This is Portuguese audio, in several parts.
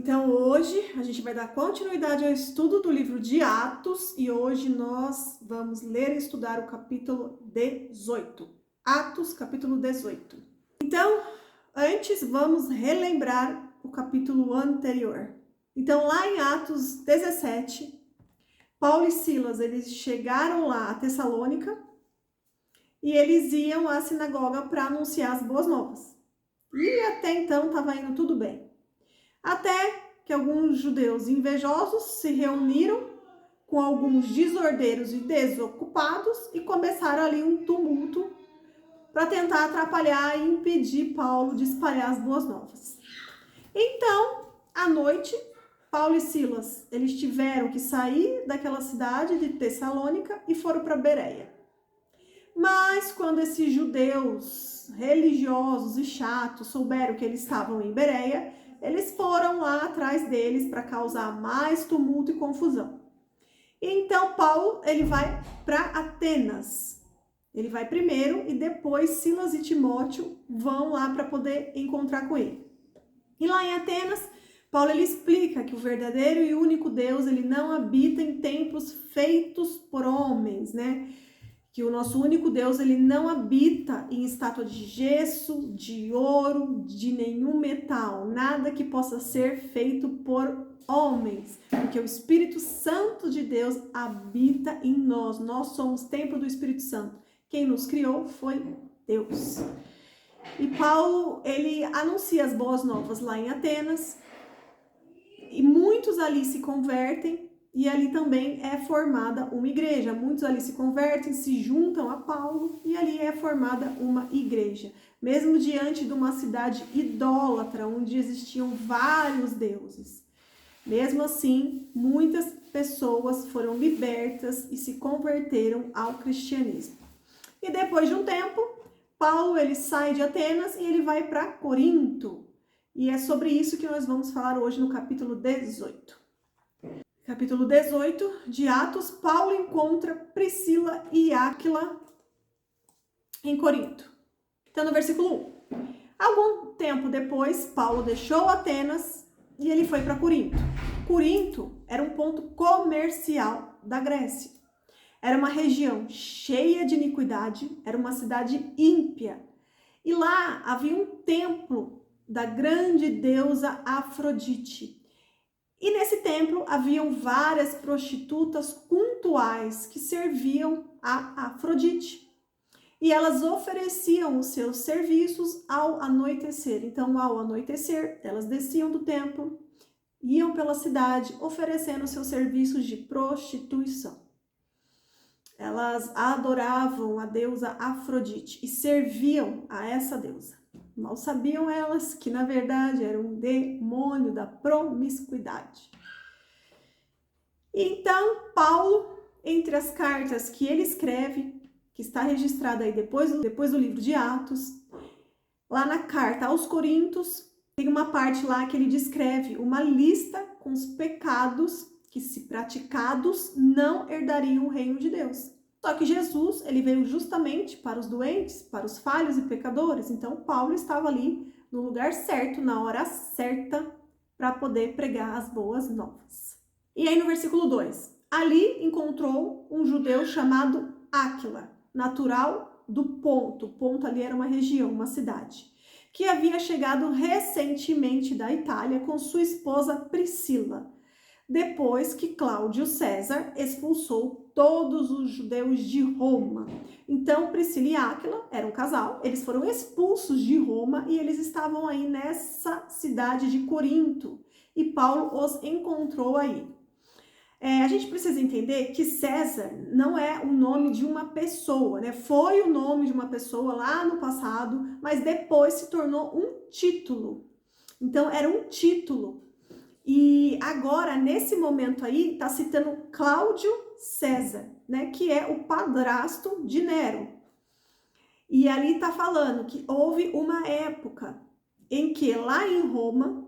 Então hoje a gente vai dar continuidade ao estudo do livro de Atos e hoje nós vamos ler e estudar o capítulo 18. Atos, capítulo 18. Então, antes vamos relembrar o capítulo anterior. Então lá em Atos 17, Paulo e Silas, eles chegaram lá a Tessalônica e eles iam à sinagoga para anunciar as boas novas. E até então estava indo tudo bem. Até que alguns judeus invejosos se reuniram com alguns desordeiros e desocupados e começaram ali um tumulto para tentar atrapalhar e impedir Paulo de espalhar as boas novas. Então, à noite, Paulo e Silas, eles tiveram que sair daquela cidade de Tessalônica e foram para Bereia. Mas quando esses judeus religiosos e chatos souberam que eles estavam em Bereia, eles foram lá atrás deles para causar mais tumulto e confusão. Então Paulo, ele vai para Atenas. Ele vai primeiro e depois Silas e Timóteo vão lá para poder encontrar com ele. E lá em Atenas, Paulo ele explica que o verdadeiro e único Deus, ele não habita em templos feitos por homens, né? Que o nosso único Deus, ele não habita em estátua de gesso, de ouro, de nenhum metal, nada que possa ser feito por homens, porque o Espírito Santo de Deus habita em nós, nós somos templo do Espírito Santo. Quem nos criou foi Deus. E Paulo, ele anuncia as boas novas lá em Atenas, e muitos ali se convertem, e ali também é formada uma igreja. Muitos ali se convertem, se juntam a Paulo e ali é formada uma igreja. Mesmo diante de uma cidade idólatra, onde existiam vários deuses. Mesmo assim, muitas pessoas foram libertas e se converteram ao cristianismo. E depois de um tempo, Paulo ele sai de Atenas e ele vai para Corinto. E é sobre isso que nós vamos falar hoje no capítulo 18. Capítulo 18 de Atos, Paulo encontra Priscila e Áquila em Corinto. Então, no versículo 1. Algum tempo depois, Paulo deixou Atenas e ele foi para Corinto. Corinto era um ponto comercial da Grécia. Era uma região cheia de iniquidade, era uma cidade ímpia. E lá havia um templo da grande deusa Afrodite. E nesse templo haviam várias prostitutas cultuais que serviam a Afrodite. E elas ofereciam os seus serviços ao anoitecer. Então, ao anoitecer, elas desciam do templo, iam pela cidade, oferecendo seus serviços de prostituição. Elas adoravam a deusa Afrodite e serviam a essa deusa. Mal sabiam elas que, na verdade, era um demônio da promiscuidade. Então, Paulo, entre as cartas que ele escreve, que está registrada aí depois do livro de Atos, lá na carta aos Coríntios, tem uma parte lá que ele descreve uma lista com os pecados que, se praticados, não herdariam o reino de Deus. Só que Jesus, ele veio justamente para os doentes, para os falhos e pecadores. Então, Paulo estava ali no lugar certo, na hora certa, para poder pregar as boas novas. E aí no versículo 2, ali encontrou um judeu chamado Áquila, natural do Ponto. O Ponto ali era uma região, uma cidade, que havia chegado recentemente da Itália com sua esposa Priscila, depois que Cláudio César expulsou todos os judeus de Roma. Então, Priscila e Áquila eram um casal, eles foram expulsos de Roma e eles estavam aí nessa cidade de Corinto. E Paulo os encontrou aí. A gente precisa entender que César não é o nome de uma pessoa, né? Foi o nome de uma pessoa lá no passado, mas depois se tornou um título. Então, era um título. E agora, nesse momento aí, está citando Cláudio César, né, que é o padrasto de Nero. E ali está falando que houve uma época em que lá em Roma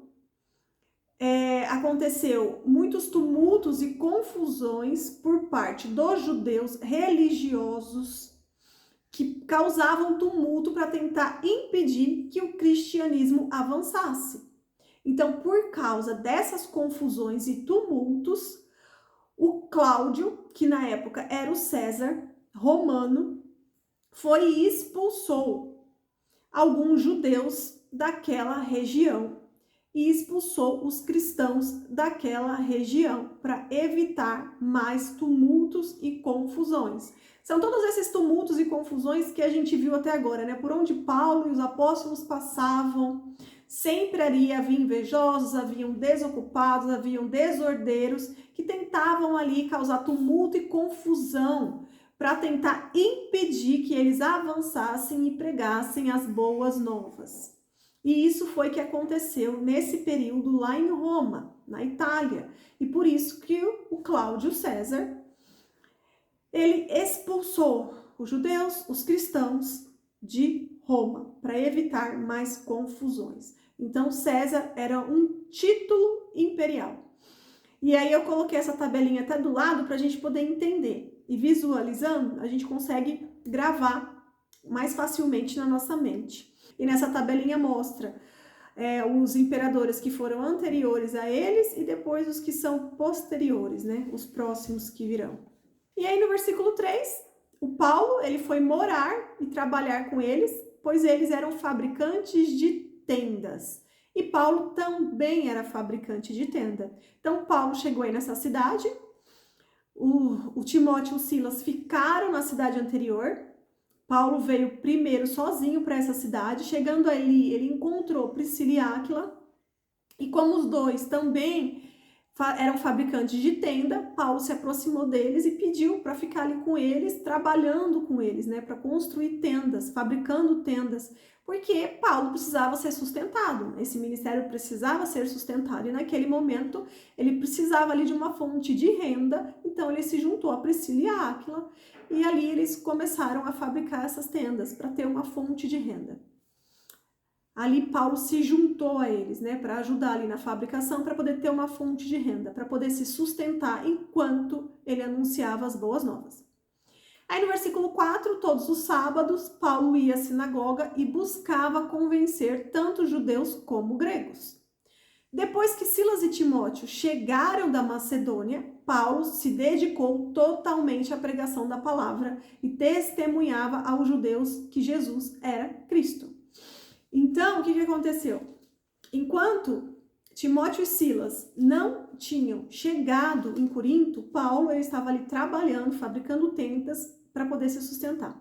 aconteceu muitos tumultos e confusões por parte dos judeus religiosos que causavam tumulto para tentar impedir que o cristianismo avançasse. Então, por causa dessas confusões e tumultos, o Cláudio, que na época era o César romano, foi e expulsou alguns judeus daquela região e expulsou os cristãos daquela região para evitar mais tumultos e confusões. São todos esses tumultos e confusões que a gente viu até agora, né? Por onde Paulo e os apóstolos passavam, sempre ali havia invejosos, haviam desocupados, haviam desordeiros que tentavam ali causar tumulto e confusão para tentar impedir que eles avançassem e pregassem as boas novas. E isso foi que aconteceu nesse período lá em Roma, na Itália. E por isso que o Cláudio César, ele expulsou os judeus, os cristãos de Roma, para evitar mais confusões. Então, César era um título imperial. E aí eu coloquei essa tabelinha até do lado para a gente poder entender. E visualizando, a gente consegue gravar mais facilmente na nossa mente. E nessa tabelinha mostra os imperadores que foram anteriores a eles e depois os que são posteriores, né? Os próximos que virão. E aí no versículo 3, o Paulo, ele foi morar e trabalhar com eles, pois eles eram fabricantes de tendas. E Paulo também era fabricante de tenda. Então Paulo chegou aí nessa cidade, o Timóteo e o Silas ficaram na cidade anterior. Paulo veio primeiro sozinho para essa cidade. Chegando ali, ele encontrou Priscila e Áquila. E como os dois também eram fabricantes de tenda, Paulo se aproximou deles e pediu para ficar ali com eles, trabalhando com eles, né, para construir tendas, fabricando tendas, porque Paulo precisava ser sustentado, esse ministério precisava ser sustentado, e naquele momento ele precisava ali de uma fonte de renda, então ele se juntou a Priscila e a Áquila, e ali eles começaram a fabricar essas tendas para ter uma fonte de renda. Ali Paulo se juntou a eles, né, para ajudar ali na fabricação, para poder ter uma fonte de renda, para poder se sustentar enquanto ele anunciava as boas novas. Aí no versículo 4, todos os sábados, Paulo ia à sinagoga e buscava convencer tanto judeus como gregos. Depois que Silas e Timóteo chegaram da Macedônia, Paulo se dedicou totalmente à pregação da palavra e testemunhava aos judeus que Jesus era Cristo. Então, o que aconteceu? Enquanto Timóteo e Silas não tinham chegado em Corinto, Paulo ele estava ali trabalhando, fabricando tendas para poder se sustentar.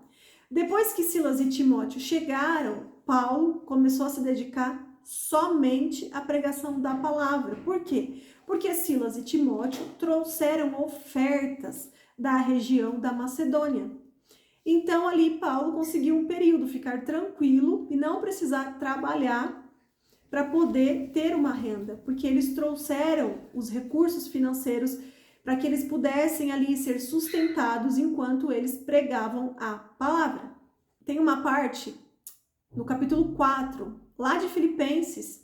Depois que Silas e Timóteo chegaram, Paulo começou a se dedicar somente à pregação da palavra. Por quê? Porque Silas e Timóteo trouxeram ofertas da região da Macedônia. Então, ali, Paulo conseguiu um período ficar tranquilo e não precisar trabalhar para poder ter uma renda, porque eles trouxeram os recursos financeiros para que eles pudessem ali ser sustentados enquanto eles pregavam a palavra. Tem uma parte no capítulo 4, lá de Filipenses,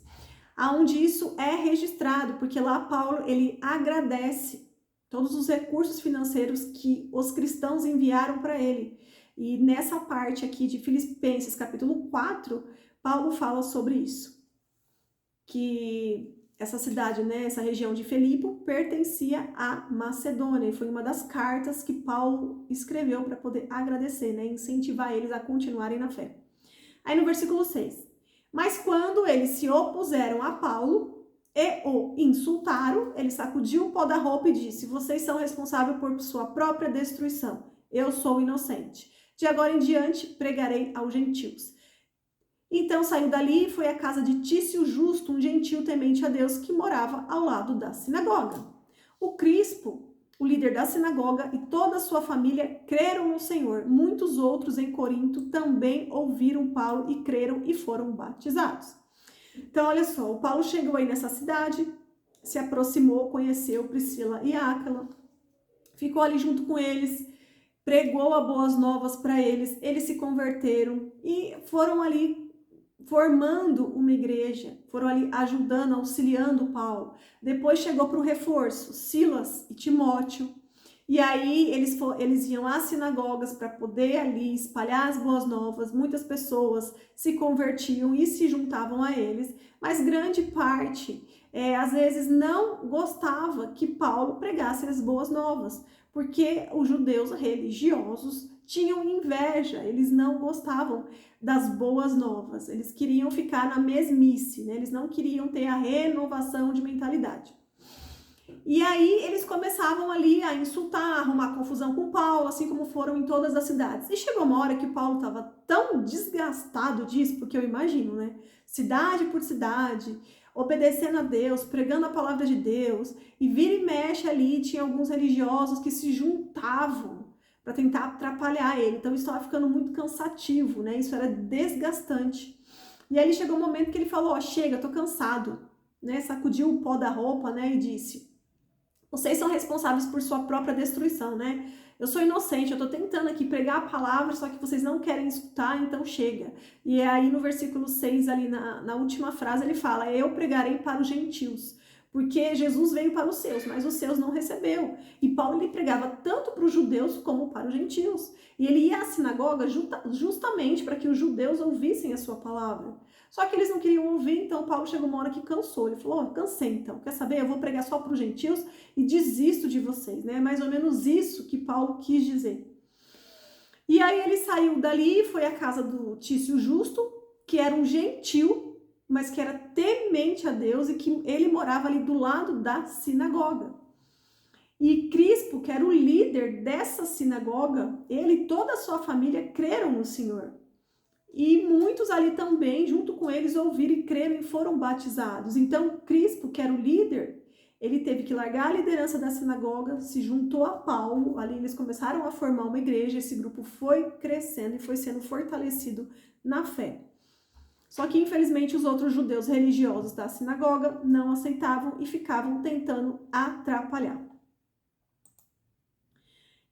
onde isso é registrado, porque lá Paulo ele agradece todos os recursos financeiros que os cristãos enviaram para ele. E nessa parte aqui de Filipenses, capítulo 4, Paulo fala sobre isso. Que essa cidade, né, essa região de Filipe, pertencia à Macedônia. E foi uma das cartas que Paulo escreveu para poder agradecer, né, incentivar eles a continuarem na fé. Aí no versículo 6. Mas quando eles se opuseram a Paulo e o insultaram, ele sacudiu o pó da roupa e disse: vocês são responsáveis por sua própria destruição. Eu sou inocente. De agora em diante, pregarei aos gentios. Então saiu dali e foi à casa de Tício Justo, um gentio temente a Deus que morava ao lado da sinagoga. O Crispo, o líder da sinagoga, e toda a sua família creram no Senhor. Muitos outros em Corinto também ouviram Paulo e creram e foram batizados. Então, olha só, o Paulo chegou aí nessa cidade, se aproximou, conheceu Priscila e Áquila, ficou ali junto com eles, pregou as boas novas para eles, eles se converteram e foram ali formando uma igreja, foram ali ajudando, auxiliando Paulo. Depois chegou para o reforço, Silas e Timóteo, E aí eles iam às sinagogas para poder ali espalhar as boas novas. Muitas pessoas se convertiam e se juntavam a eles, mas grande parte, às vezes, não gostava que Paulo pregasse as boas novas, porque os judeus religiosos tinham inveja, eles não gostavam das boas novas, eles queriam ficar na mesmice, né? Eles não queriam ter a renovação de mentalidade. E aí eles começavam ali a insultar, a arrumar confusão com Paulo, assim como foram em todas as cidades. E chegou uma hora que Paulo estava tão desgastado disso, porque eu imagino, né? Cidade por cidade, obedecendo a Deus, pregando a palavra de Deus, e vira e mexe ali, tinha alguns religiosos que se juntavam para tentar atrapalhar ele. Então isso estava ficando muito cansativo, né? Isso era desgastante. E aí chegou um momento que ele falou, ó, chega, tô cansado, né? Sacudiu o pó da roupa, né? E disse, vocês são responsáveis por sua própria destruição, né? Eu sou inocente, eu tô tentando aqui pregar a palavra, só que vocês não querem escutar, então chega. E aí no versículo 6, ali na última frase, ele fala, eu pregarei para os gentios. Porque Jesus veio para os seus, mas os seus não recebeu. E Paulo ele pregava tanto para os judeus como para os gentios. E ele ia à sinagoga justamente para que os judeus ouvissem a sua palavra. Só que eles não queriam ouvir, então Paulo chegou uma hora que cansou. Ele falou, cansei então, quer saber? Eu vou pregar só para os gentios e desisto de vocês, né? É mais ou menos isso que Paulo quis dizer. E aí ele saiu dali e foi à casa do Tício Justo, que era um gentil, mas que era temente a Deus e que ele morava ali do lado da sinagoga. E Crispo, que era o líder dessa sinagoga, ele e toda a sua família creram no Senhor. E muitos ali também, junto com eles, ouviram e creram e foram batizados. Então, Crispo, que era o líder, ele teve que largar a liderança da sinagoga, se juntou a Paulo, ali eles começaram a formar uma igreja, esse grupo foi crescendo e foi sendo fortalecido na fé. Só que, infelizmente, os outros judeus religiosos da sinagoga não aceitavam e ficavam tentando atrapalhar.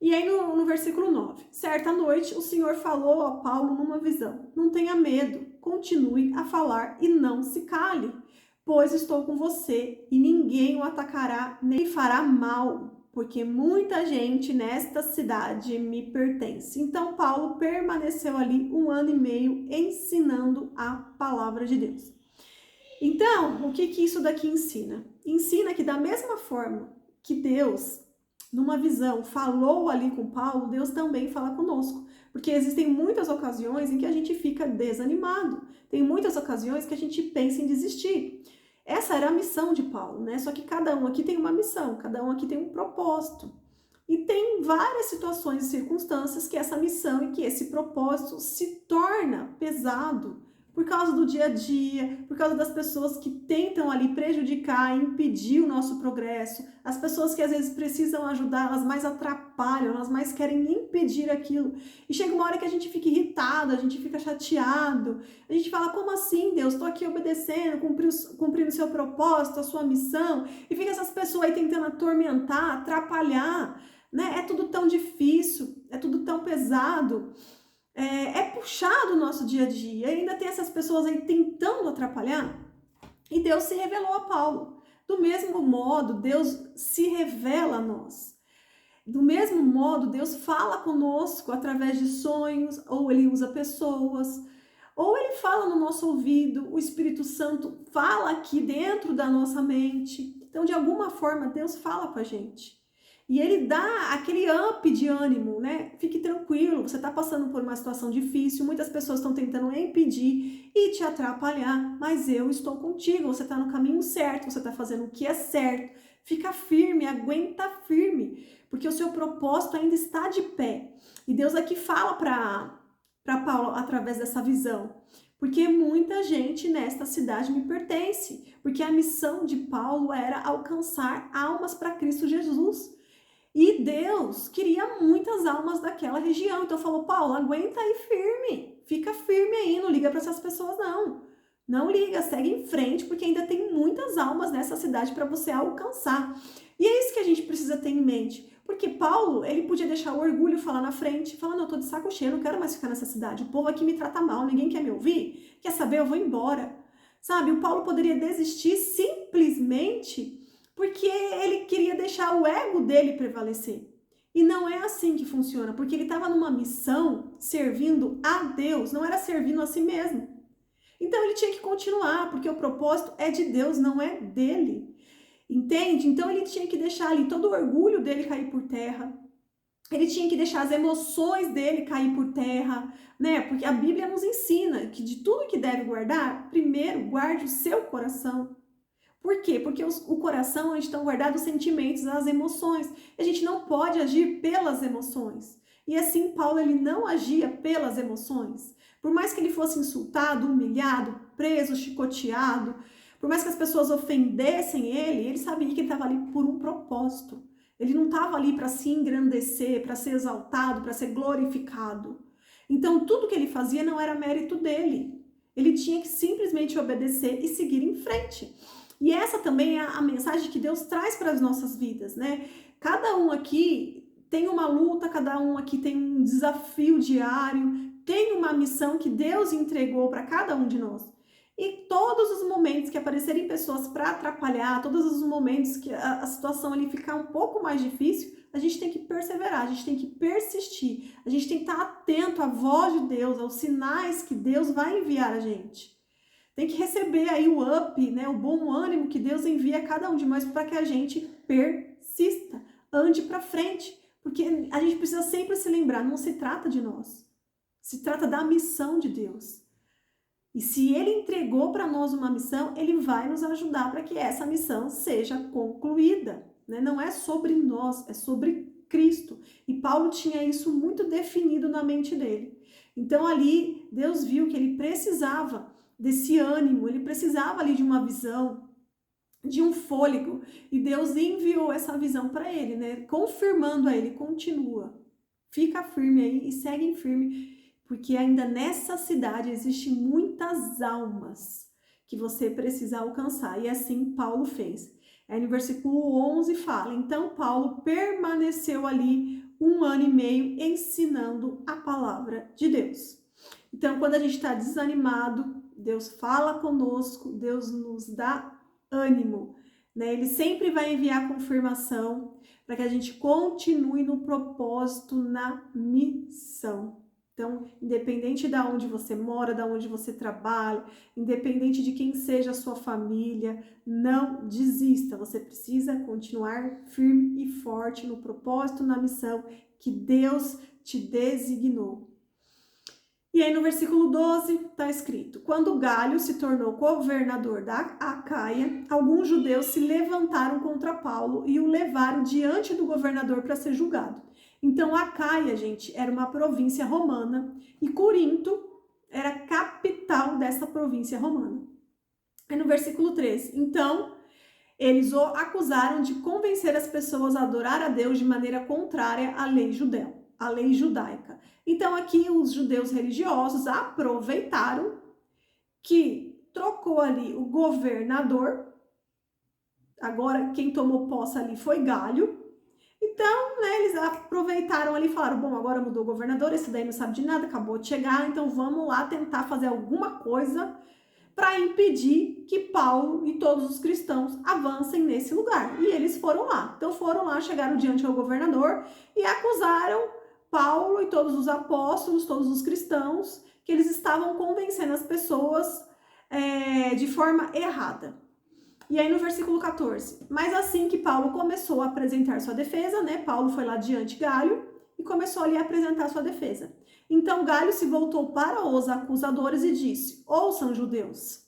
E aí no versículo 9, certa noite o Senhor falou a Paulo numa visão, não tenha medo, continue a falar e não se cale, pois estou com você e ninguém o atacará nem fará mal, porque muita gente nesta cidade me pertence. Então Paulo permaneceu ali 1 ano e meio ensinando a palavra de Deus. Então, o que isso daqui ensina? Ensina que da mesma forma que Deus, numa visão, falou ali com Paulo, Deus também fala conosco. Porque existem muitas ocasiões em que a gente fica desanimado. Tem muitas ocasiões que a gente pensa em desistir. Essa era a missão de Paulo, né? Só que cada um aqui tem uma missão, cada um aqui tem um propósito. E tem várias situações e circunstâncias que essa missão e que esse propósito se torna pesado por causa do dia a dia, por causa das pessoas que tentam ali prejudicar, impedir o nosso progresso, as pessoas que às vezes precisam ajudar, elas mais atrapalham, elas mais querem impedir aquilo. E chega uma hora que a gente fica irritado, a gente fica chateado, a gente fala, como assim, Deus? Estou aqui obedecendo, cumprindo o seu propósito, a sua missão, e fica essas pessoas aí tentando atormentar, atrapalhar, né? É tudo tão difícil, é tudo tão pesado. É puxado o nosso dia a dia, e ainda tem essas pessoas aí tentando atrapalhar, e Deus se revelou a Paulo. Do mesmo modo, Deus se revela a nós. Do mesmo modo, Deus fala conosco através de sonhos, ou Ele usa pessoas, ou Ele fala no nosso ouvido, o Espírito Santo fala aqui dentro da nossa mente. Então, de alguma forma, Deus fala com a gente. E ele dá aquele up de ânimo, né? Fique tranquilo, você está passando por uma situação difícil, muitas pessoas estão tentando impedir e te atrapalhar, mas eu estou contigo, você está no caminho certo, você está fazendo o que é certo. Fica firme, aguenta firme, porque o seu propósito ainda está de pé. E Deus aqui fala para Paulo através dessa visão. Porque muita gente nesta cidade me pertence, porque a missão de Paulo era alcançar almas para Cristo Jesus. E Deus queria muitas almas daquela região. Então falou, Paulo, aguenta aí firme. Fica firme aí, não liga para essas pessoas não. Não liga, segue em frente, porque ainda tem muitas almas nessa cidade para você alcançar. E é isso que a gente precisa ter em mente. Porque Paulo, ele podia deixar o orgulho falar na frente. Falar, não, eu tô de saco cheio, não quero mais ficar nessa cidade. O povo aqui me trata mal, ninguém quer me ouvir. Quer saber, eu vou embora. Sabe, o Paulo poderia desistir simplesmente porque ele queria deixar o ego dele prevalecer. E não é assim que funciona, porque ele estava numa missão servindo a Deus, não era servindo a si mesmo. Então ele tinha que continuar, porque o propósito é de Deus, não é dele. Entende? Então ele tinha que deixar ali todo o orgulho dele cair por terra. Ele tinha que deixar as emoções dele cair por terra, né? Porque a Bíblia nos ensina que de tudo que deve guardar, primeiro guarde o seu coração. Por quê? Porque o coração onde estão guardados os sentimentos, as emoções. A gente não pode agir pelas emoções. E assim Paulo ele não agia pelas emoções. Por mais que ele fosse insultado, humilhado, preso, chicoteado, por mais que as pessoas ofendessem ele sabia que ele estava ali por um propósito. Ele não estava ali para se engrandecer, para ser exaltado, para ser glorificado. Então tudo que ele fazia não era mérito dele. Ele tinha que simplesmente obedecer e seguir em frente. E essa também é a mensagem que Deus traz para as nossas vidas, né? Cada um aqui tem uma luta, cada um aqui tem um desafio diário, tem uma missão que Deus entregou para cada um de nós. E todos os momentos que aparecerem pessoas para atrapalhar, todos os momentos que a situação ali ficar um pouco mais difícil, a gente tem que perseverar, a gente tem que persistir, a gente tem que estar atento à voz de Deus, aos sinais que Deus vai enviar a gente. Tem que receber aí o up, né, o bom ânimo que Deus envia a cada um de nós para que a gente persista, ande para frente. Porque a gente precisa sempre se lembrar, não se trata de nós. Se trata da missão de Deus. E se Ele entregou para nós uma missão, Ele vai nos ajudar para que essa missão seja concluída. Né? Não é sobre nós, é sobre Cristo. E Paulo tinha isso muito definido na mente dele. Então ali, Deus viu que ele precisava desse ânimo, ele precisava ali de uma visão, de um fôlego, e Deus enviou essa visão para ele, né? Confirmando a ele, continua, fica firme aí e segue firme, porque ainda nessa cidade existem muitas almas que você precisa alcançar, e assim Paulo fez. Aí no versículo 11 fala, então Paulo permaneceu ali 1 ano e meio ensinando a palavra de Deus. Então quando a gente está desanimado, Deus fala conosco, Deus nos dá ânimo, né? Ele sempre vai enviar confirmação para que a gente continue no propósito, na missão. Então, independente de onde você mora, de onde você trabalha, independente de quem seja a sua família, não desista. Você precisa continuar firme e forte no propósito, na missão que Deus te designou. E aí no versículo 12 está escrito, quando Galho se tornou governador da Acaia, alguns judeus se levantaram contra Paulo e o levaram diante do governador para ser julgado. Então Acaia, gente, era uma província romana e Corinto era a capital dessa província romana. Aí no versículo 13, então eles o acusaram de convencer as pessoas a adorar a Deus de maneira contrária à lei judaica. Então aqui os judeus religiosos aproveitaram que trocou ali o governador, agora quem tomou posse ali foi Galho, então né, eles aproveitaram ali e falaram, bom, agora mudou o governador, esse daí não sabe de nada, acabou de chegar, então vamos lá tentar fazer alguma coisa para impedir que Paulo e todos os cristãos avancem nesse lugar. E eles foram lá. Então foram lá, chegaram diante ao governador e acusaram Paulo e todos os apóstolos, todos os cristãos, que eles estavam convencendo as pessoas de forma errada. E aí no versículo 14, mas assim que Paulo começou a apresentar sua defesa, né? Paulo foi lá diante de Galho e começou ali a apresentar sua defesa. Então Galho se voltou para os acusadores e disse, ouçam judeus,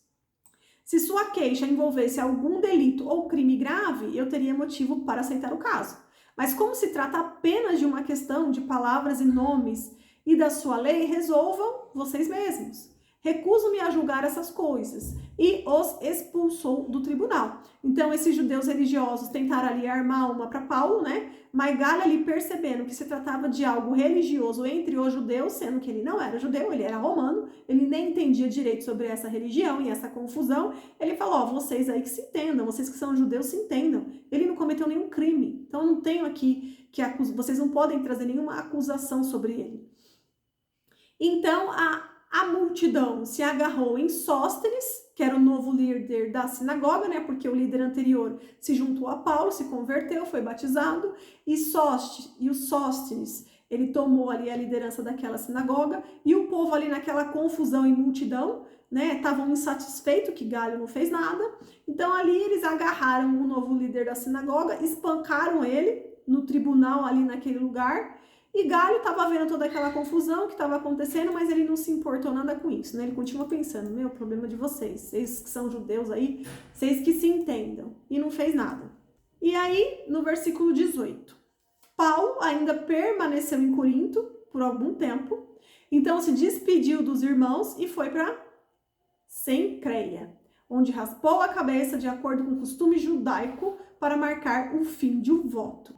se sua queixa envolvesse algum delito ou crime grave, eu teria motivo para aceitar o caso. Mas como se trata apenas de uma questão de palavras e nomes e da sua lei, resolvam vocês mesmos. Recuso-me a julgar essas coisas. E os expulsou do tribunal. Então, esses judeus religiosos tentaram ali armar uma para Paulo, né? Mas Galho ali percebendo que se tratava de algo religioso entre os judeus, sendo que ele não era judeu, ele era romano, ele nem entendia direito sobre essa religião e essa confusão, ele falou, ó, vocês aí que se entendam, vocês que são judeus se entendam. Ele não cometeu nenhum crime, então eu não tenho aqui vocês não podem trazer nenhuma acusação sobre ele. Então, a multidão se agarrou em Sóstenes, que era o novo líder da sinagoga, né? Porque o líder anterior se juntou a Paulo, se converteu, foi batizado, e o Sóstenes, ele tomou ali a liderança daquela sinagoga, e o povo ali naquela confusão e multidão, né? Estavam insatisfeitos que Galho não fez nada, então ali eles agarraram o novo líder da sinagoga, espancaram ele no tribunal ali naquele lugar, e Galho estava vendo toda aquela confusão que estava acontecendo, mas ele não se importou nada com isso, né? Ele continua pensando, meu, problema de vocês que são judeus aí, vocês que se entendam, e não fez nada. E aí, no versículo 18, Paulo ainda permaneceu em Corinto por algum tempo, então se despediu dos irmãos e foi para Cencreia, onde raspou a cabeça de acordo com o costume judaico para marcar o fim de um voto.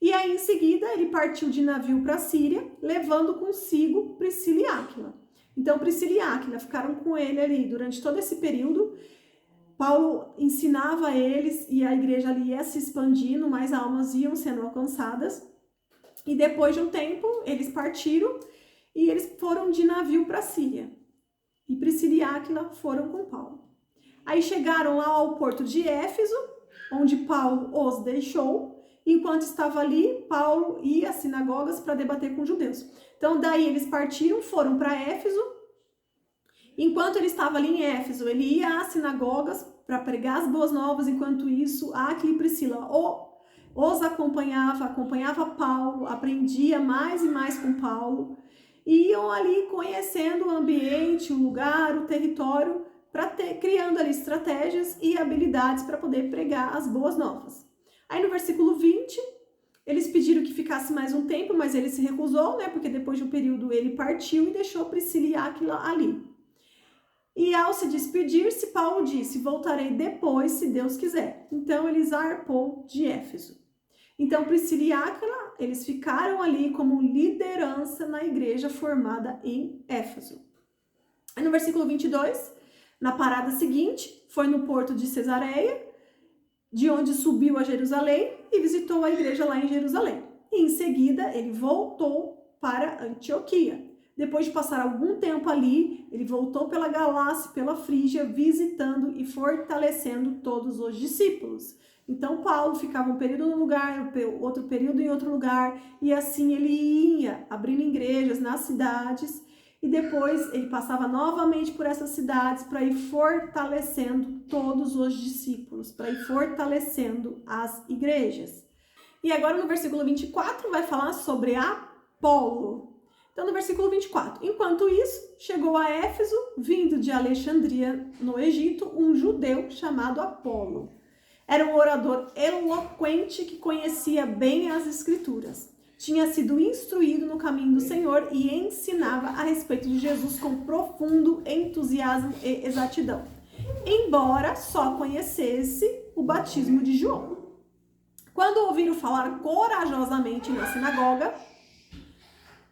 E aí, em seguida, ele partiu de navio para a Síria, levando consigo Priscila e Áquila. Então, Priscila e Áquila ficaram com ele ali durante todo esse período. Paulo ensinava eles e a igreja ali ia se expandindo, mais almas iam sendo alcançadas. E depois de um tempo, eles partiram e eles foram de navio para a Síria. E Priscila e Áquila foram com Paulo. Aí chegaram lá ao porto de Éfeso, onde Paulo os deixou. Enquanto estava ali, Paulo ia às sinagogas para debater com os judeus. Então, daí eles partiram, foram para Éfeso. Enquanto ele estava ali em Éfeso, ele ia às sinagogas para pregar as boas novas. Enquanto isso, Áquila e Priscila os acompanhava Paulo, aprendia mais e mais com Paulo. E iam ali conhecendo o ambiente, o lugar, o território, criando ali estratégias e habilidades para poder pregar as boas novas. Aí no versículo 20, eles pediram que ficasse mais um tempo, mas ele se recusou, né? Porque depois de um período ele partiu e deixou Priscila e Áquila ali. E ao se despedir-se, Paulo disse, voltarei depois, se Deus quiser. Então ele zarpou de Éfeso. Então Priscila e Áquila, eles ficaram ali como liderança na igreja formada em Éfeso. Aí no versículo 22, na parada seguinte, foi no porto de Cesareia, de onde subiu a Jerusalém e visitou a igreja lá em Jerusalém. E em seguida, ele voltou para Antioquia. Depois de passar algum tempo ali, ele voltou pela Galácia, pela Frígia, visitando e fortalecendo todos os discípulos. Então, Paulo ficava um período num lugar, outro período em outro lugar, e assim ele ia abrindo igrejas nas cidades, e depois ele passava novamente por essas cidades para ir fortalecendo todos os discípulos, para ir fortalecendo as igrejas. E agora no versículo 24 vai falar sobre Apolo. Então no versículo 24, enquanto isso, chegou a Éfeso, vindo de Alexandria, no Egito, um judeu chamado Apolo. Era um orador eloquente que conhecia bem as escrituras. Tinha sido instruído no caminho do Senhor e ensinava a respeito de Jesus com profundo entusiasmo e exatidão, embora só conhecesse o batismo de João. Quando ouviram falar corajosamente na sinagoga,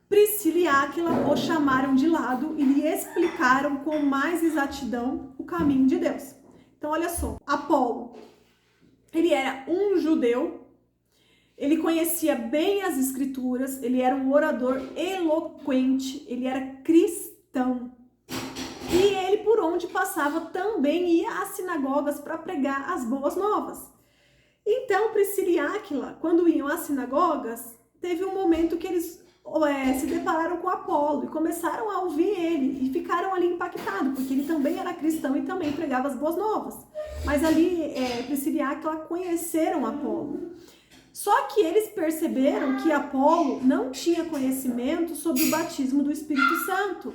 Priscila e Áquila o chamaram de lado e lhe explicaram com mais exatidão o caminho de Deus. Então, olha só, Apolo, ele era um judeu. Ele conhecia bem as escrituras, ele era um orador eloquente, ele era cristão. E ele, por onde passava, também ia às sinagogas para pregar as boas novas. Então, Priscila e Áquila, quando iam às sinagogas, teve um momento que eles se depararam com Apolo e começaram a ouvir ele e ficaram ali impactados, porque ele também era cristão e também pregava as boas novas. Mas ali, Priscila e Áquila conheceram Apolo. Só que eles perceberam que Apolo não tinha conhecimento sobre o batismo do Espírito Santo.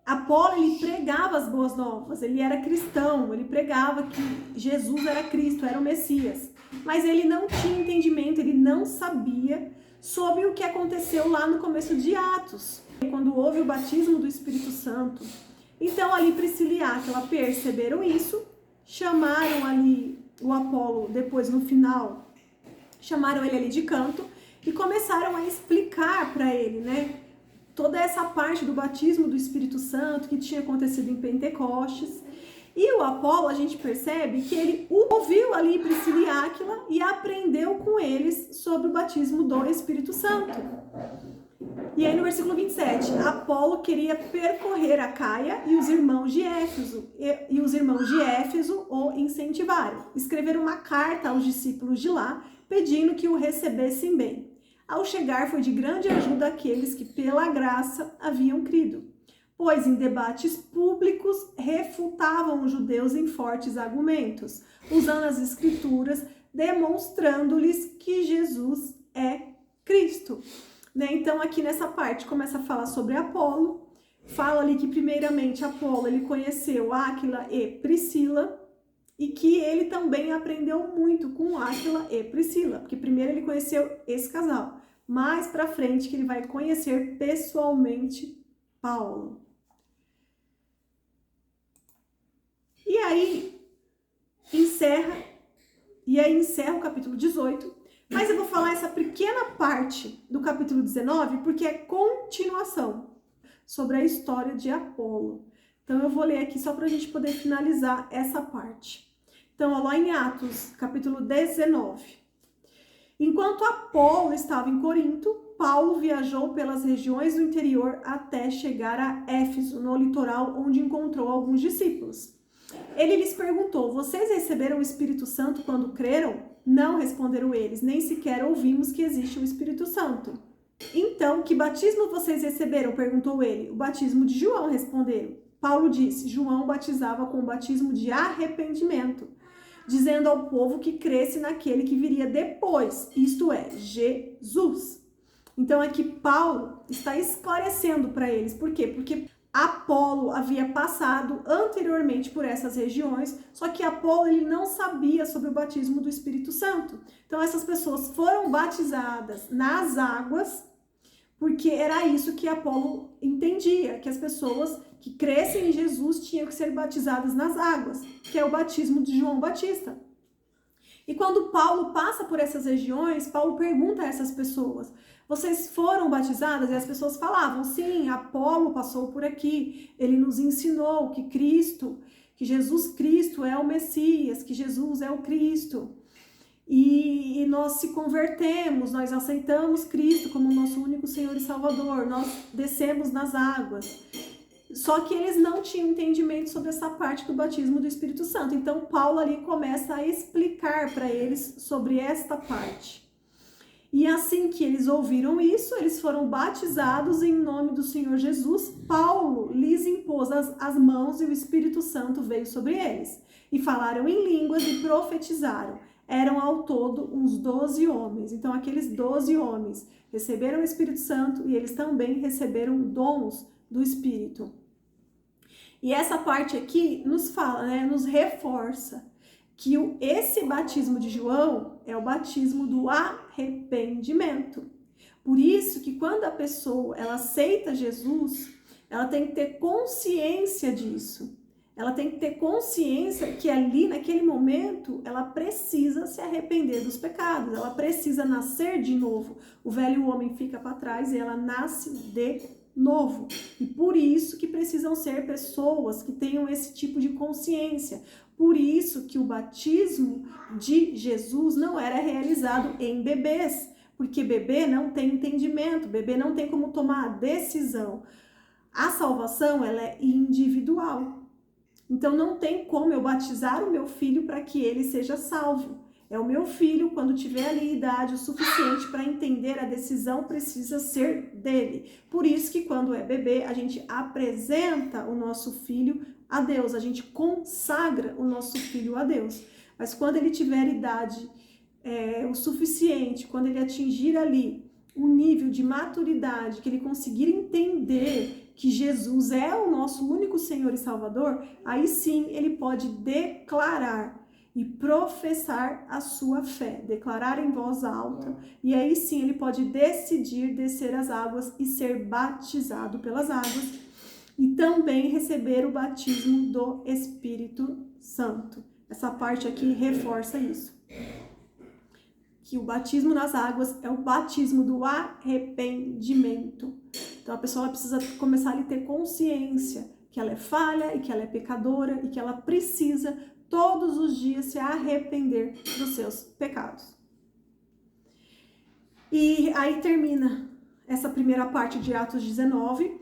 Apolo, ele pregava as boas novas, ele era cristão, ele pregava que Jesus era Cristo, era o Messias. Mas ele não tinha entendimento, ele não sabia sobre o que aconteceu lá no começo de Atos, quando houve o batismo do Espírito Santo. Então ali Priscila e Áquila perceberam isso, chamaram ali o Apolo, depois no final, chamaram ele ali de canto e começaram a explicar para ele, né, toda essa parte do batismo do Espírito Santo que tinha acontecido em Pentecostes. E o Apolo, a gente percebe que ele ouviu ali Priscila e Áquila e aprendeu com eles sobre o batismo do Espírito Santo. E aí no versículo 27, Apolo queria percorrer a Caia e os irmãos de Éfeso o incentivaram. Escreveram uma carta aos discípulos de lá, pedindo que o recebessem bem. Ao chegar, foi de grande ajuda àqueles que pela graça haviam crido, pois em debates públicos refutavam os judeus em fortes argumentos, usando as escrituras, demonstrando-lhes que Jesus é Cristo. Então aqui nessa parte começa a falar sobre Apolo, fala ali que primeiramente Apolo ele conheceu Áquila e Priscila e que ele também aprendeu muito com Áquila e Priscila, porque primeiro ele conheceu esse casal, mais pra frente que ele vai conhecer pessoalmente Paulo. E aí encerra o capítulo 18, mas eu vou falar essa pequena parte do capítulo 19 porque é continuação sobre a história de Apolo. Então eu vou ler aqui só para a gente poder finalizar essa parte. Então, lá em Atos, capítulo 19. Enquanto Apolo estava em Corinto, Paulo viajou pelas regiões do interior até chegar a Éfeso, no litoral, onde encontrou alguns discípulos. Ele lhes perguntou: vocês receberam o Espírito Santo quando creram? Não, responderam eles, nem sequer ouvimos que existe o Espírito Santo. Então, que batismo vocês receberam? Perguntou ele. O batismo de João, responderam. Paulo disse: João batizava com o batismo de arrependimento, dizendo ao povo que cresce naquele que viria depois, isto é, Jesus. Então aqui Paulo está esclarecendo para eles. Por quê? Porque Apolo havia passado anteriormente por essas regiões, só que Apolo ele não sabia sobre o batismo do Espírito Santo. Então essas pessoas foram batizadas nas águas, porque era isso que Apolo entendia, que as pessoas que crescem em Jesus tinham que ser batizadas nas águas, que é o batismo de João Batista. E quando Paulo passa por essas regiões, Paulo pergunta a essas pessoas: vocês foram batizadas? E as pessoas falavam: sim, Apolo passou por aqui, ele nos ensinou que Jesus Cristo é o Messias, que Jesus é o Cristo. E nós se convertemos, nós aceitamos Cristo como nosso único Senhor e Salvador, nós descemos nas águas. Só que eles não tinham entendimento sobre essa parte do batismo do Espírito Santo. Então Paulo ali começa a explicar para eles sobre esta parte. E assim que eles ouviram isso, eles foram batizados em nome do Senhor Jesus. Paulo lhes impôs as mãos e o Espírito Santo veio sobre eles. E falaram em línguas e profetizaram. Eram ao todo uns 12 homens. Então aqueles 12 homens receberam o Espírito Santo e eles também receberam dons do Espírito. E essa parte aqui nos fala, nos reforça que esse batismo de João é o batismo do arrependimento. Por isso que quando a pessoa ela aceita Jesus, ela tem que ter consciência disso. Ela tem que ter consciência que ali, naquele momento, ela precisa se arrepender dos pecados. Ela precisa nascer de novo. O velho homem fica para trás e ela nasce de novo. E por isso que precisam ser pessoas que tenham esse tipo de consciência. Por isso que o batismo de Jesus não era realizado em bebês, porque bebê não tem entendimento, bebê não tem como tomar a decisão. A salvação, ela é individual. Então não tem como eu batizar o meu filho para que ele seja salvo. É o meu filho, quando tiver ali idade o suficiente para entender a decisão, precisa ser dele. Por isso que quando é bebê, a gente apresenta o nosso filho a Deus, a gente consagra o nosso filho a Deus. Mas quando ele tiver idade o suficiente, quando ele atingir ali um nível de maturidade, que ele conseguir entender que Jesus é o nosso único Senhor e Salvador, aí sim ele pode declarar e professar a sua fé, declarar em voz alta, e aí sim ele pode decidir descer as águas e ser batizado pelas águas, e também receber o batismo do Espírito Santo. Essa parte aqui reforça isso. Que o batismo nas águas é o batismo do arrependimento. Então a pessoa precisa começar a ter consciência que ela é falha e que ela é pecadora e que ela precisa todos os dias se arrepender dos seus pecados. E aí termina essa primeira parte de Atos 19,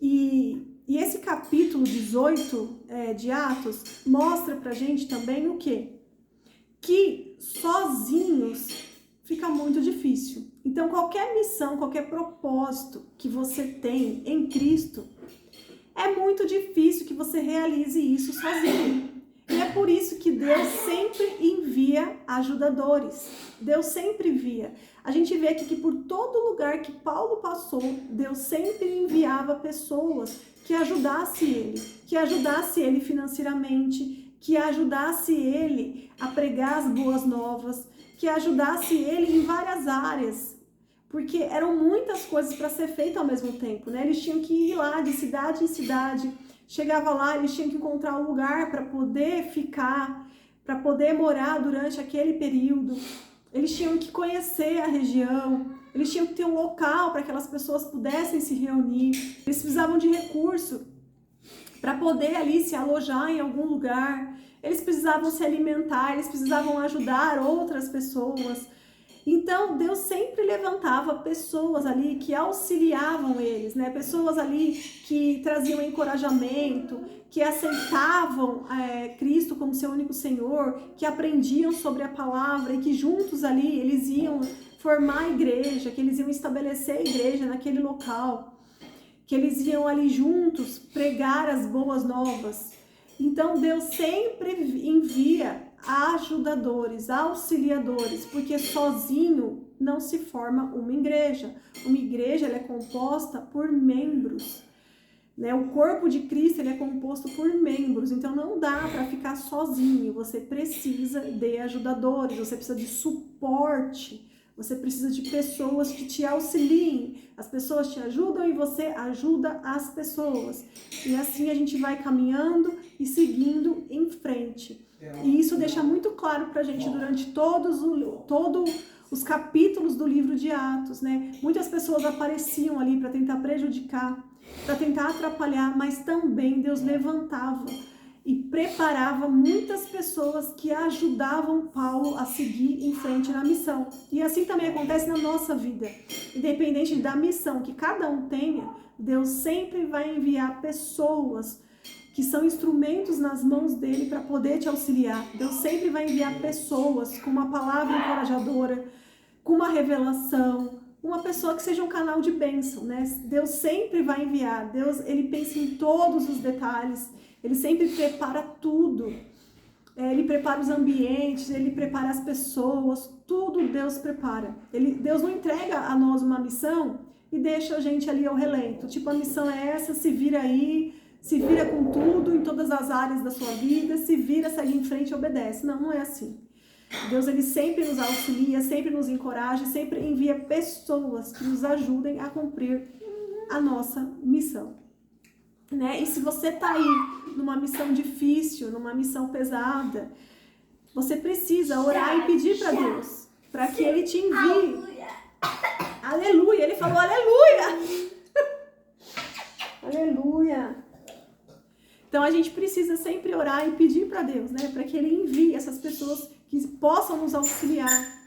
e esse capítulo 18 de Atos mostra pra gente também o quê? Que sozinhos fica muito difícil. Então, qualquer missão, qualquer propósito que você tem em Cristo, é muito difícil que você realize isso sozinho. E é por isso que Deus sempre envia ajudadores. Deus sempre envia. A gente vê aqui que por todo lugar que Paulo passou, Deus sempre enviava pessoas que ajudasse ele financeiramente, que ajudasse ele a pregar as boas novas, que ajudasse ele em várias áreas, porque eram muitas coisas para ser feito ao mesmo tempo, né? Eles tinham que ir lá de cidade em cidade, chegava lá, eles tinham que encontrar um lugar para poder ficar, para poder morar durante aquele período, eles tinham que conhecer a região, eles tinham que ter um local para que aquelas pessoas pudessem se reunir, eles precisavam de recurso para poder ali se alojar em algum lugar, eles precisavam se alimentar, eles precisavam ajudar outras pessoas. Então, Deus sempre levantava pessoas ali que auxiliavam eles, né? Pessoas ali que traziam encorajamento, que aceitavam Cristo como seu único Senhor, que aprendiam sobre a palavra e que juntos ali eles iam formar a igreja, que eles iam estabelecer a igreja naquele local, que eles iam ali juntos pregar as boas novas. Então, Deus sempre envia ajudadores, auxiliadores, porque sozinho não se forma uma igreja. Uma igreja ela é composta por membros, né? O corpo de Cristo ele é composto por membros, então não dá para ficar sozinho, você precisa de ajudadores, você precisa de suporte, você precisa de pessoas que te auxiliem, as pessoas te ajudam e você ajuda as pessoas. E assim a gente vai caminhando e seguindo em frente. E isso deixa muito claro pra gente durante todos os capítulos do livro de Atos, né? Muitas pessoas apareciam ali para tentar prejudicar, para tentar atrapalhar, mas também Deus levantava e preparava muitas pessoas que ajudavam Paulo a seguir em frente na missão. E assim também acontece na nossa vida. Independente da missão que cada um tenha, Deus sempre vai enviar pessoas que são instrumentos nas mãos dele para poder te auxiliar. Deus sempre vai enviar pessoas com uma palavra encorajadora, com uma revelação, uma pessoa que seja um canal de bênção, né? Deus sempre vai enviar. Deus, ele pensa em todos os detalhes. Ele sempre prepara tudo. Ele prepara os ambientes, ele prepara as pessoas, tudo Deus prepara. Deus não entrega a nós uma missão e deixa a gente ali ao relento. Tipo, a missão é essa, se vira aí, se vira com tudo em todas as áreas da sua vida, se vira, segue em frente e obedece. Não, não é assim. Deus, ele sempre nos auxilia, sempre nos encoraja, sempre envia pessoas que nos ajudem a cumprir a nossa missão. Né? E se você tá aí numa missão difícil, numa missão pesada, você precisa orar e pedir para Deus, para que ele te envie. Aleluia! Ele falou aleluia! Aleluia! Então a gente precisa sempre orar e pedir para Deus, né? Para que ele envie essas pessoas que possam nos auxiliar.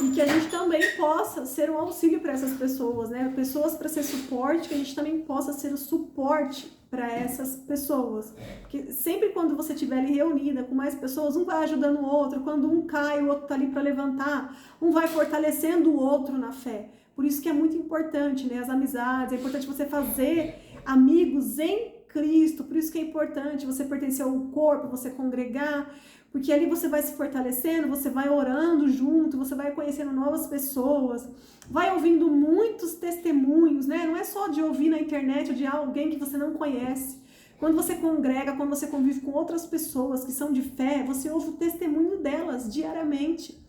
E que a gente também possa ser um auxílio para essas pessoas, né? Pessoas para ser suporte, que a gente também possa ser o suporte para essas pessoas. Porque sempre quando você estiver ali reunida com mais pessoas, um vai ajudando o outro, quando um cai, o outro está ali para levantar, um vai fortalecendo o outro na fé. Por isso que é muito importante, né? As amizades, é importante você fazer amigos em Cristo, por isso que é importante você pertencer ao corpo, você congregar, porque ali você vai se fortalecendo, você vai orando junto, você vai conhecendo novas pessoas, vai ouvindo muitos testemunhos, né? Não é só de ouvir na internet ou de alguém que você não conhece. Quando você congrega, quando você convive com outras pessoas que são de fé, você ouve o testemunho delas diariamente.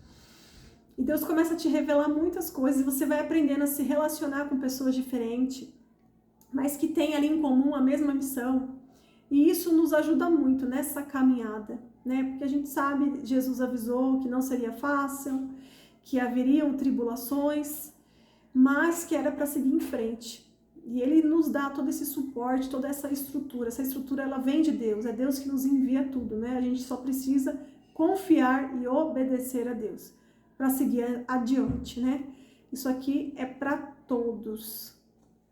E Deus começa a te revelar muitas coisas e você vai aprendendo a se relacionar com pessoas diferentes, mas que têm ali em comum a mesma missão. E isso nos ajuda muito nessa caminhada, né? Porque a gente sabe, Jesus avisou que não seria fácil, que haveriam tribulações, mas que era para seguir em frente. E ele nos dá todo esse suporte, toda essa estrutura. Essa estrutura, ela vem de Deus, é Deus que nos envia tudo, né? A gente só precisa confiar e obedecer a Deus para seguir adiante, né? Isso aqui é para todos.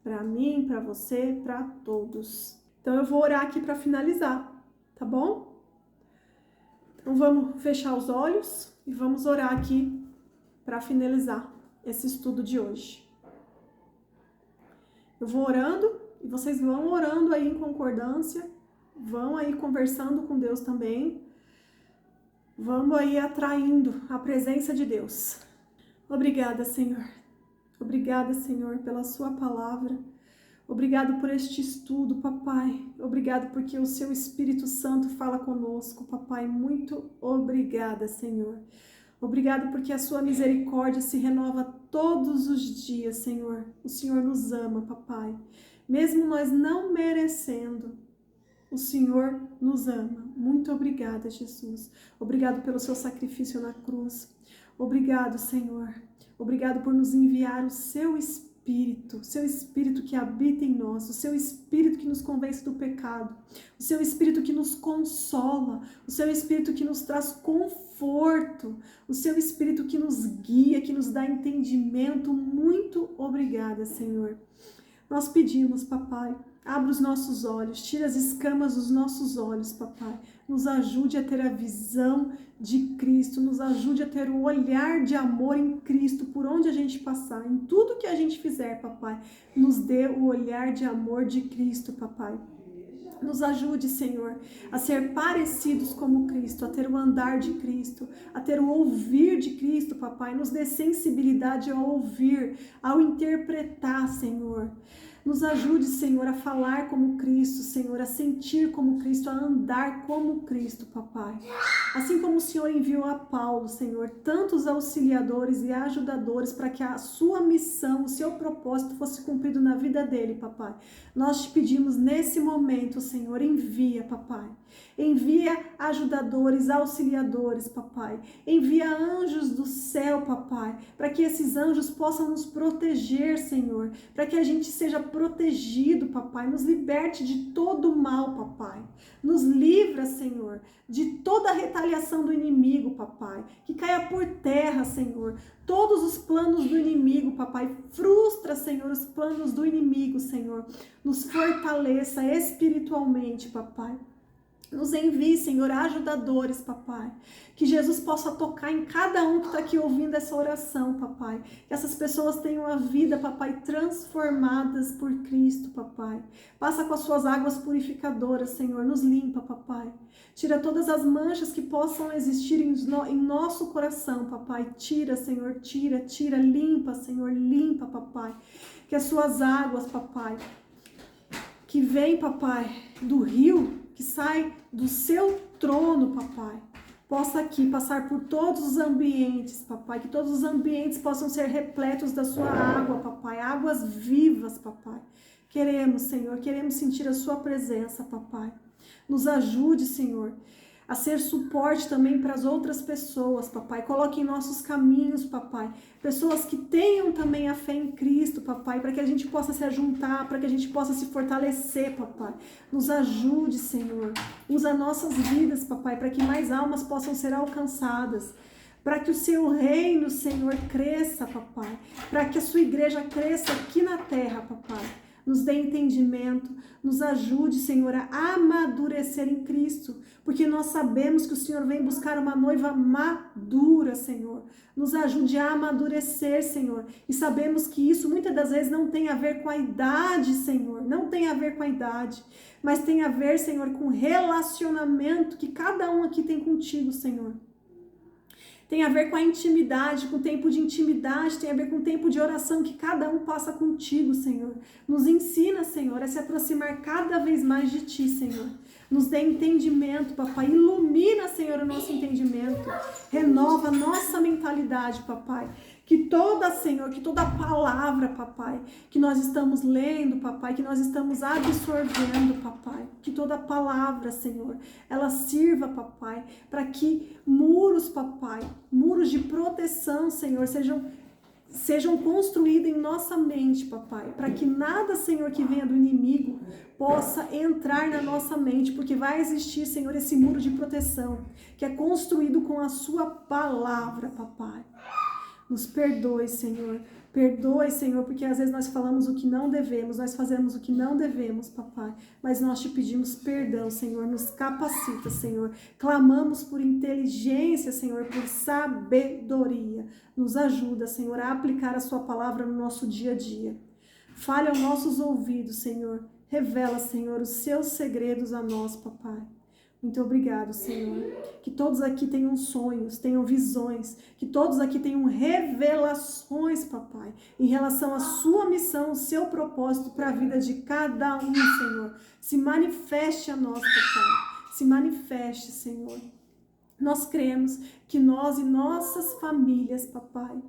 Para mim, para você, para todos. Então eu vou orar aqui para finalizar, tá bom? Então vamos fechar os olhos e vamos orar aqui para finalizar esse estudo de hoje. Eu vou orando e vocês vão orando aí em concordância, vão aí conversando com Deus também, vamos aí atraindo a presença de Deus. Obrigada, Senhor. Obrigada, Senhor, pela sua palavra. Obrigado por este estudo, papai. Obrigado porque o seu Espírito Santo fala conosco, papai. Muito obrigada, Senhor. Obrigado porque a sua misericórdia se renova todos os dias, Senhor. O Senhor nos ama, papai. Mesmo nós não merecendo, o Senhor nos ama. Muito obrigada, Jesus. Obrigado pelo seu sacrifício na cruz. Obrigado, Senhor. Obrigado por nos enviar o seu Espírito que habita em nós, o seu Espírito que nos convence do pecado, o seu Espírito que nos consola, o seu Espírito que nos traz conforto, o seu Espírito que nos guia, que nos dá entendimento. Muito obrigada, Senhor. Nós pedimos, papai, abra os nossos olhos, tira as escamas dos nossos olhos, papai. Nos ajude a ter a visão de Cristo, nos ajude a ter o olhar de amor em Cristo, por onde a gente passar, em tudo que a gente fizer, papai. Nos dê o olhar de amor de Cristo, papai. Nos ajude, Senhor, a ser parecidos como Cristo, a ter o andar de Cristo, a ter o ouvir de Cristo, papai. Nos dê sensibilidade ao ouvir, ao interpretar, Senhor. Nos ajude, Senhor, a falar como Cristo, Senhor, a sentir como Cristo, a andar como Cristo, papai. Assim como o Senhor enviou a Paulo, Senhor, tantos auxiliadores e ajudadores para que a sua missão, o seu propósito fosse cumprido na vida dele, papai. Nós te pedimos nesse momento, Senhor, envia, papai. Envia ajudadores, auxiliadores, papai. Envia anjos do céu, papai, para que esses anjos possam nos proteger, Senhor, para que a gente seja protegido, papai. Nos liberte de todo o mal, papai. Nos livra, Senhor, de toda a retaliação do inimigo, papai. Que caia por terra, Senhor, todos os planos do inimigo, papai. Frustra, Senhor, os planos do inimigo, Senhor. Nos fortaleça espiritualmente, papai. Nos envie, Senhor, ajudadores, papai. Que Jesus possa tocar em cada um que está aqui ouvindo essa oração, papai. Que essas pessoas tenham a vida, papai, transformadas por Cristo, papai. Passa com as suas águas purificadoras, Senhor. Nos limpa, papai. Tira todas as manchas que possam existir em nosso coração, papai. Tira, Senhor, tira. Limpa, Senhor, limpa, papai. Que as suas águas, papai, que vem, papai, do rio, que sai do seu trono, papai, possa aqui passar por todos os ambientes, papai, que todos os ambientes possam ser repletos da sua água, papai, águas vivas, papai. Queremos, Senhor, queremos sentir a sua presença, papai. Nos ajude, Senhor, a ser suporte também para as outras pessoas, papai. Coloque em nossos caminhos, papai, pessoas que tenham também a fé em Cristo, papai, para que a gente possa se ajuntar, para que a gente possa se fortalecer, papai. Nos ajude, Senhor. Usa nossas vidas, papai, para que mais almas possam ser alcançadas. Para que o seu reino, Senhor, cresça, papai. Para que a sua igreja cresça aqui na terra, papai. Nos dê entendimento, nos ajude, Senhor, a amadurecer em Cristo, porque nós sabemos que o Senhor vem buscar uma noiva madura, Senhor. Nos ajude a amadurecer, Senhor, e sabemos que isso muitas das vezes não tem a ver com a idade, Senhor, não tem a ver com a idade, mas tem a ver, Senhor, com o relacionamento que cada um aqui tem contigo, Senhor. Tem a ver com a intimidade, com o tempo de intimidade, tem a ver com o tempo de oração que cada um passa contigo, Senhor. Nos ensina, Senhor, a se aproximar cada vez mais de Ti, Senhor. Nos dê entendimento, papai. Ilumina, Senhor, o nosso entendimento. Renova a nossa mentalidade, papai. Que toda, Senhor, que toda palavra, papai, que nós estamos lendo, papai, que nós estamos absorvendo, papai, que toda palavra, Senhor, ela sirva, papai, para que muros, papai, muros de proteção, Senhor, sejam construídos em nossa mente, papai, para que nada, Senhor, que venha do inimigo possa entrar na nossa mente, porque vai existir, Senhor, esse muro de proteção, que é construído com a sua palavra, papai. Nos perdoe, Senhor. Perdoe, Senhor, porque às vezes nós falamos o que não devemos, nós fazemos o que não devemos, papai. Mas nós te pedimos perdão, Senhor. Nos capacita, Senhor. Clamamos por inteligência, Senhor, por sabedoria. Nos ajuda, Senhor, a aplicar a sua palavra no nosso dia a dia. Fale aos nossos ouvidos, Senhor. Revela, Senhor, os seus segredos a nós, papai. Muito obrigado, Senhor. Que todos aqui tenham sonhos, tenham visões, que todos aqui tenham revelações, papai, em relação à sua missão, o seu propósito para a vida de cada um, Senhor. Se manifeste a nós, papai. Se manifeste, Senhor. Nós cremos que nós e nossas famílias, papai,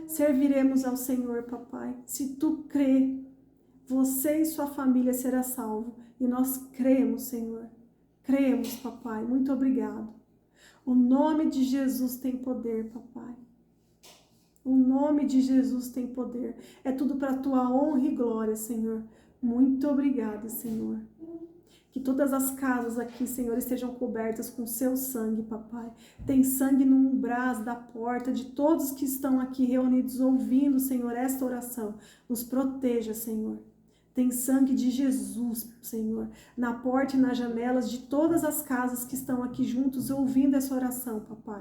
serviremos ao Senhor, papai. Se tu crê, você e sua família será salvo. E nós cremos, Senhor. Cremos, papai. Muito obrigado. O nome de Jesus tem poder, papai. O nome de Jesus tem poder. É tudo para a tua honra e glória, Senhor. Muito obrigada, Senhor. Que todas as casas aqui, Senhor, estejam cobertas com seu sangue, papai. Tem sangue no umbral da porta de todos que estão aqui reunidos ouvindo, Senhor, esta oração. Nos proteja, Senhor. Tem sangue de Jesus, Senhor, na porta e nas janelas de todas as casas que estão aqui juntos ouvindo essa oração, papai.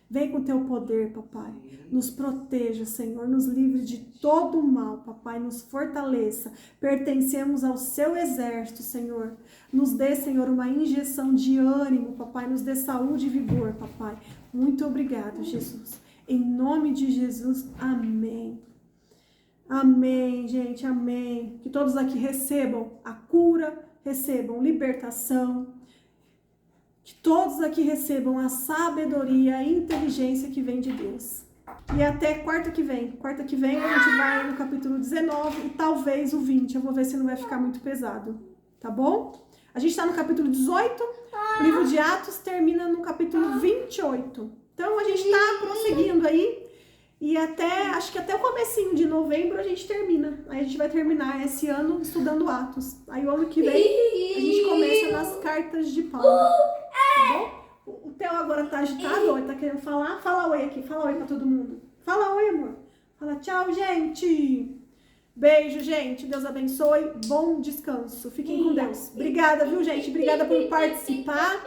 Vem com teu poder, papai. Nos proteja, Senhor. Nos livre de todo o mal, papai. Nos fortaleça. Pertencemos ao seu exército, Senhor. Nos dê, Senhor, uma injeção de ânimo, papai. Nos dê saúde e vigor, papai. Muito obrigado, Jesus. Em nome de Jesus, amém. Amém, gente, amém. Que todos aqui recebam a cura, recebam libertação. Que todos aqui recebam a sabedoria, a inteligência que vem de Deus. E até quarta que vem. Quarta que vem a gente vai no capítulo 19 e talvez o 20. Eu vou ver se não vai ficar muito pesado, tá bom? A gente está no capítulo 18, o livro de Atos termina no capítulo 28. Então a gente está prosseguindo aí. E acho que até o comecinho de novembro a gente termina. Aí a gente vai terminar esse ano estudando Atos. Aí o ano que vem a gente começa nas cartas de Paulo. Tá bom? O Theo agora tá agitado, ele tá querendo falar. Fala oi aqui, fala oi pra todo mundo. Fala oi, amor. Fala tchau, gente. Beijo, gente. Deus abençoe. Bom descanso. Fiquem com Deus. Obrigada, viu, gente? Obrigada por participar.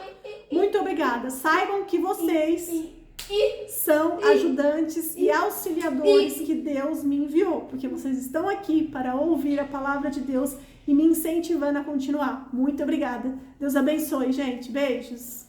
Muito obrigada. Saibam que vocês são ajudantes e auxiliadores que Deus me enviou, porque vocês estão aqui para ouvir a palavra de Deus e me incentivando a continuar. Muito obrigada. Deus abençoe, gente. Beijos.